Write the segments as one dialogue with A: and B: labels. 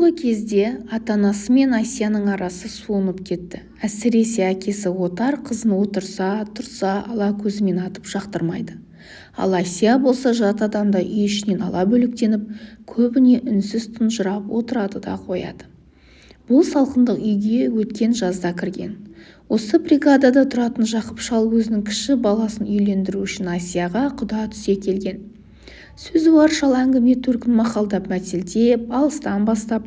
A: Соңғы кезде ата-анасы мен Асияның арасы суынып кетті. Әсіресе әкесі Отар қызын отырса-тұрса ала көзімен атып жақтырмайды. Ал Асия болса жат адамдай үй ішінен ала бөлектеніп, көбіне үнсіз тұнжырап отырады да қояды. Бұл салқындық үйге өткен жазда кірген. Осы бригадада тұратын Жақып шал өзінің кіші баласын үйлендіру үшін Асияға құда түсе келген. Сөзі бар шал әңгіме төркін мақалдап мәтелдеп, алыстан бастап,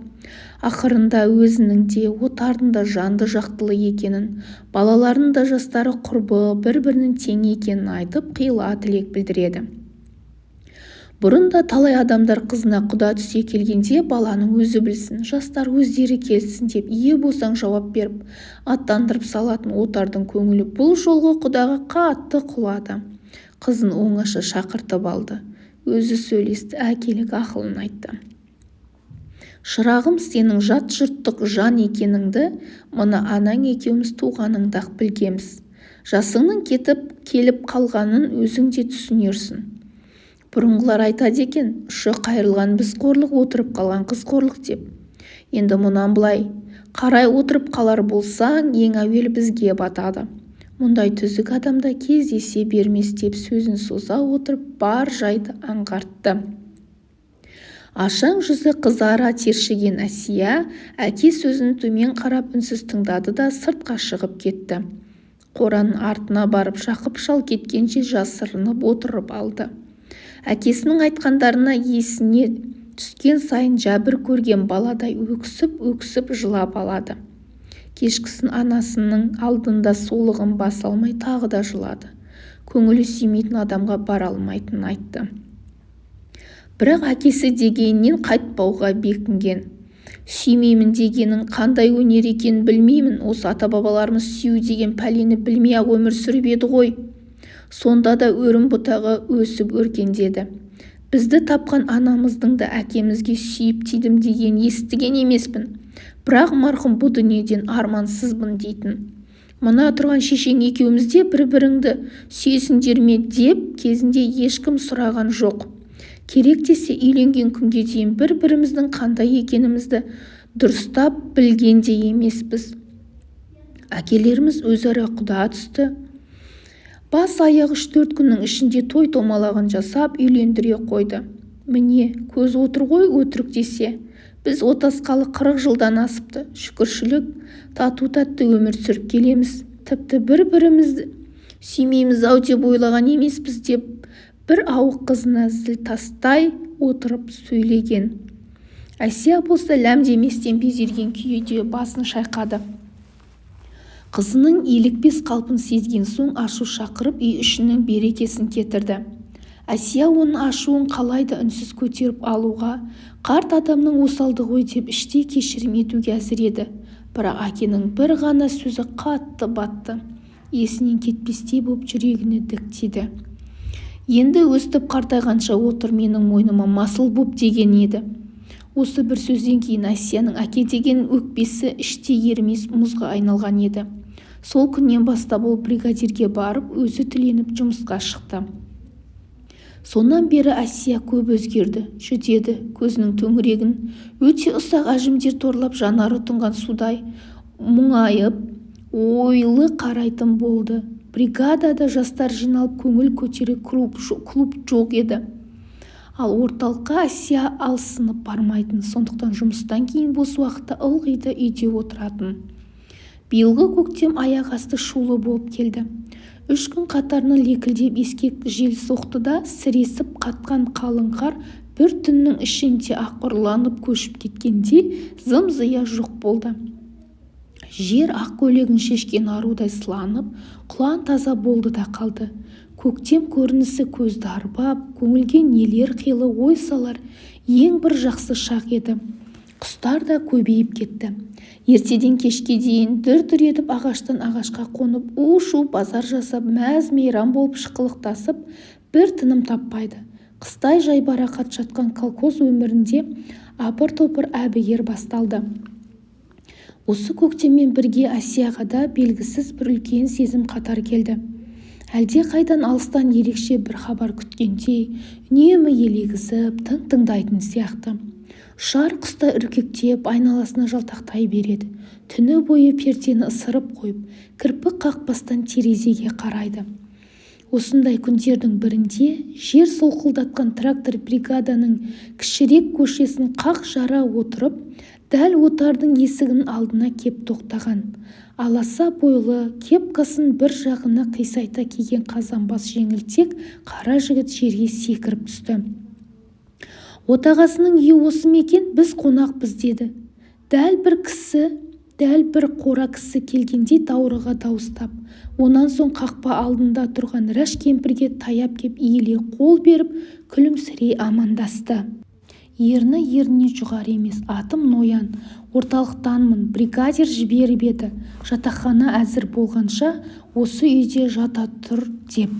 A: ақырында өзінің де Отардың да жанды жақтылы екенін, балаларының да жастары құрбы, бір-бірінің тең екенін айтып, қиыла тілек білдіреді. Бұрын да талай адамдар қызына құда түсе келгенде баланың өзі білсін, жастар өздері келсін деп ие болсаң жауап беріп, аттандырып салатын Отардың көңілі бұл жолғы құдаға қатты құлады. Қызын оңаша шақыртып алды. Өзі сөйлесті, әкелік ақылын айтты. Шырағым, сенің жат жұрттық жан екеніңді мына анаң екеуміз туғаныңда-ақ білгеміз. Жасыңның кетіп келіп қалғанын өзің де түсінерсің. Бұрынғылар айтады екен, ұшы қайырылған біз қорлық, отырып қалған қыз қорлық деп. Енді мұнан былай қарай отырып қалар болсаң, ең әуел бізге батады. Мұндай түзік адамда кездесе бермес деп сөзін соза отырып бар жайды аңғартты. Ашаң жүзі қызара тершіген Асия әке сөзін төмен қарап үнсіз тыңдады да сыртқа шығып кетті. Қораның артына барып Жақып шал кеткенше жасырынып отырып алды. Әкесінің айтқандарына есіне түскен сайын жәбір көрген баладай өксіп жылап алады. Кешкісін анасының алдында солығын баса алмай тағы да жылады. Көңілі сүймейтін адамға бара алмайтынын айтты. Бірақ әкесі дегенінен қайтпауға бекінген. Сүймеймін дегенің қандай өнер екенін білмеймін, осы ата-бабаларымыз сүю деген пәлені білмей-ақ өмір сүріп еді ғой. Сонда да өрім бұтағы өсіп өркендеді. Бізді тапқан анамыздың да әкемізге сүйіп тидім деген естіген емеспін. Бірақ марқұм бұл дүниеден армансызбын дейтін. Мына тұрған шешең екеумізде бір-біріңді сүйесіңдер ме деп кезінде ешкім сұраған жоқ. Керек десе үйленген күнге дейін бір-біріміздің қандай екенімізді дұрыстап білген де емеспіз. Әкелеріміз өзара құда түсті. Бас-аяқ 3-4 күннің ішінде той томалағын жасап үйлендіре қойды. Міне, көз отыр ғой өтірік десе. Біз отасқалы 40 жылдан асыпты. Шүкіршілік, тату-тәтті өмір сүріп келеміз. Тіпті бір-бірімізді сүймейміз-ау деп ойлаған емеспіз деп бір ауық қызына зіл тастай отырып сөйлеген. Асия болса ләм деместен безерген күйде басын шайқады. Қызының илікпес қалпын сезген соң ашу шақырып үй ішінің берекесін кетірді. Асия оның ашуын қалайда үнсіз көтеріп алуға, қарт адамның осалдығы ғой деп іштей кешірім етуге әзір еді. Бірақ әкенің бір ғана сөзі қатты батты. Есінен кетпестей боп жүрегіне діктеді. Енді өстіп қартайғанша отыр менің мойныма масыл боп деген еді. Осы бір сөзден кейін Асияның әке деген өкпесі іштей ерімес мұзға айналған еді. Сол күннен бастап ол бригадирге барып, өзі тіленіп жұмысқа шықты. Сонан бері Асия көп өзгерді, жүдеді, көзінің төңірегін өте ұсақ әжімдер торлап жанары тұнған судай мұңайып, ойлы қарайтын болды. Бригадада жастар жиналып көңіл көтере клуб жоқ еді. Ал орталыққа Асия алсынып бармайтын, сондықтан жұмыстан кейін бос уақытта ылғи да үйде отыратын. Биылғы көктем аяқ асты шулы болып келді. 3 күн қатарынан лекілдеп ескек жел соқты да сіресіп қатқан қалың қар бір түннің ішінде ақұрланып көшіп кеткенде зым-зия жоқ болды. Жер ақ көйлегін шешкен арудай сыланып, құлан таза болды да қалды. Көктем көрінісі көзді арбап, көңілге нелер қилы ой салар ең бір жақсы шақ еді. Құстар да көбейіп кетті. Ертеден кешке дейін дүр-дүр етіп ағаштан ағашқа қонып, у-шу базар жасап, мәз-мейрам болып шықылықтасып, бір тыным таппайды. Қыстай жайбарақат жатқан колхоз өмірінде апыр-топыр әбігер басталды. Осы көктеммен бірге Асияға да белгісіз бір үлкен сезім қатар келді. Әлде қайдан алыстан ерекше бір хабар күткендей, үнемі елегізіп, тыңдайтын сияқты. ұшар құстай үркектеп айналасына жалтақтай береді. Түні бойы пердені ысырып қойып, кірпік қақпастан терезеге қарайды. Осындай күндердің бірінде жер солқылдатқан трактор бригаданың кішірек көшесін қақ жара отырып, дәл отардың есігінің алдына кеп тоқтаған. Аласа бойлы, кепкасын бір жағына қисайта киген қазанбас жеңілтек қара жігіт жерге секіріп түсті. Отағасының үйі осы ме екен, біз қонақпыз деді. Дәл бір қора кісі келгендей даурыға дауыстап, онан соң қақпа алдында тұрған Рәш кемпірге таяп кеп иіле қол беріп, күлімсірей амандасты. Ерні еріне жұғар емес, атым Ноян, орталықтанмын, бригадир жіберіп еді, жатақхана әзір болғанша осы үйде жата тұр деп.